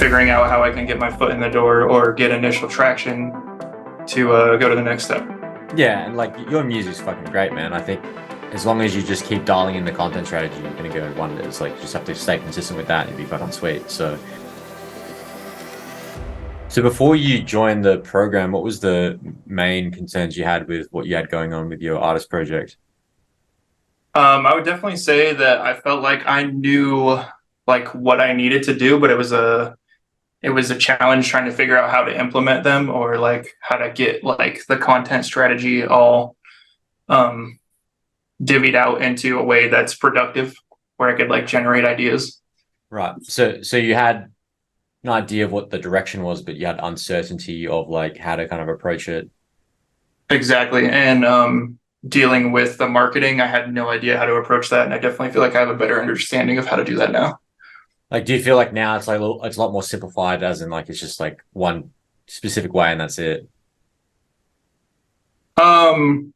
figuring out how I can get my foot in the door or get initial traction to go to the next step. Yeah, and like your music's fucking great, man. I think as long as you just keep dialing in the content strategy, you're gonna go wonders. Like you just have to stay consistent with that and it'd be fucking sweet. So before you joined the program, what was the main concerns you had with what you had going on with your artist project? I would definitely say that I felt like I knew like what I needed to do, but it was a challenge trying to figure out how to implement them or like how to get like the content strategy all um divvied out into a way that's productive where I could like generate ideas. Right. So you had an idea of what the direction was, but you had uncertainty of like how to kind of approach it. Exactly. And dealing with the marketing, I had no idea how to approach that. And I definitely feel like I have a better understanding of how to do that now. Like, do you feel like now it's like it's a lot more simplified, as in like it's just like one specific way and that's it?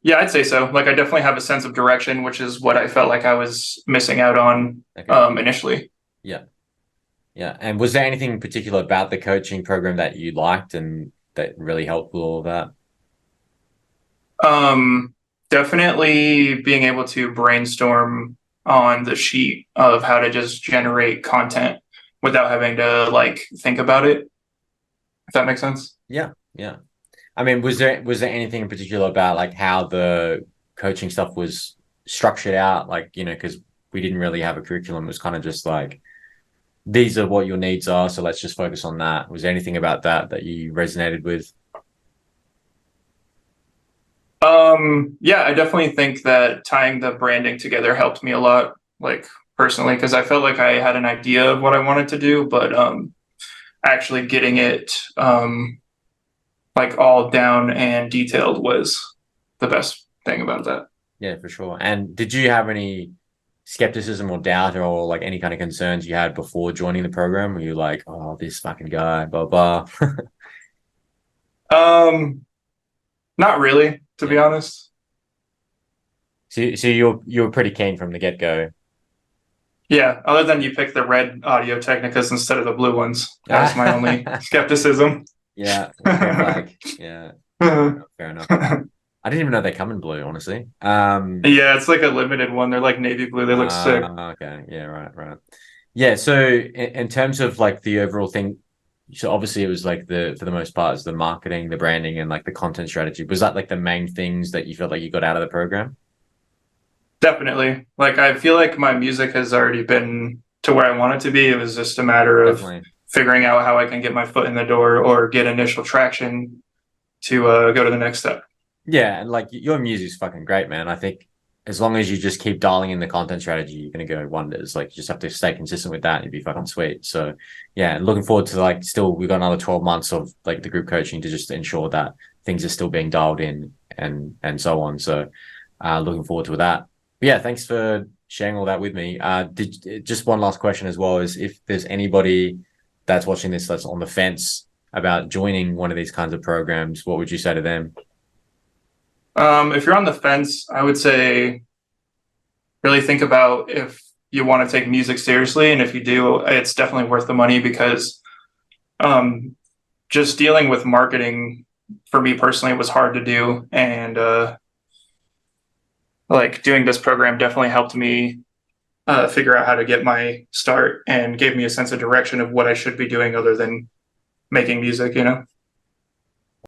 Yeah, I'd say so. Like I definitely have a sense of direction, which is what I felt like I was missing out on Okay. initially. Yeah. Yeah. And was there anything in particular about the coaching program that you liked and that really helped with all of that? Um, Definitely being able to brainstorm on the sheet of how to just generate content without having to like think about it, if that makes sense. Yeah. Yeah. I mean, was there anything in particular about like how the coaching stuff was structured out? Like, because we didn't really have a curriculum. It was kind of just like these are what your needs are, so let's just focus on that. Was there anything about that that you resonated with? Yeah, I definitely think that tying the branding together helped me a lot, like personally, because I felt like I had an idea of what I wanted to do, but actually getting it like all down and detailed was the best thing about that. Yeah, for sure. And did you have any skepticism or doubt or like any kind of concerns you had before joining the program? Were you like, oh, this fucking guy, blah blah? Um, Not really, to be Yeah. honest. So you were pretty keen from the get go. Yeah, other than you picked the red Audio Technicas instead of the blue ones. That was my only skepticism. Yeah, red flag. Yeah, fair enough. I didn't even know they come in blue, honestly. Yeah, it's like a limited one. They're like navy blue. They look sick. Okay. Yeah, right, right. Yeah, so in terms of like the overall thing, so obviously it was like for the most part, it's the marketing, the branding, and like the content strategy. Was that like the main things that you felt like you got out of the program? Definitely. Like I feel like my music has already been to where I want it to be. It was just a matter of Definitely. figuring out how I can get my foot in the door or get initial traction to go to the next step. Yeah, and like your music's fucking great, man. I think as long as you just keep dialing in the content strategy, you're gonna go wonders. Like you just have to stay consistent with that and it'd be fucking sweet. So yeah, and looking forward to like still we've got another 12 months of like the group coaching to just ensure that things are still being dialed in and so on. So looking forward to that. But yeah, thanks for sharing all that with me. Did just one last question as well is if there's anybody that's watching this that's on the fence about joining one of these kinds of programs, what would you say to them? If you're on the fence, I would say really think about if you want to take music seriously, and if you do, it's definitely worth the money because um, just dealing with marketing for me personally was hard to do, and like doing this program definitely helped me figure out how to get my start and gave me a sense of direction of what I should be doing other than making music.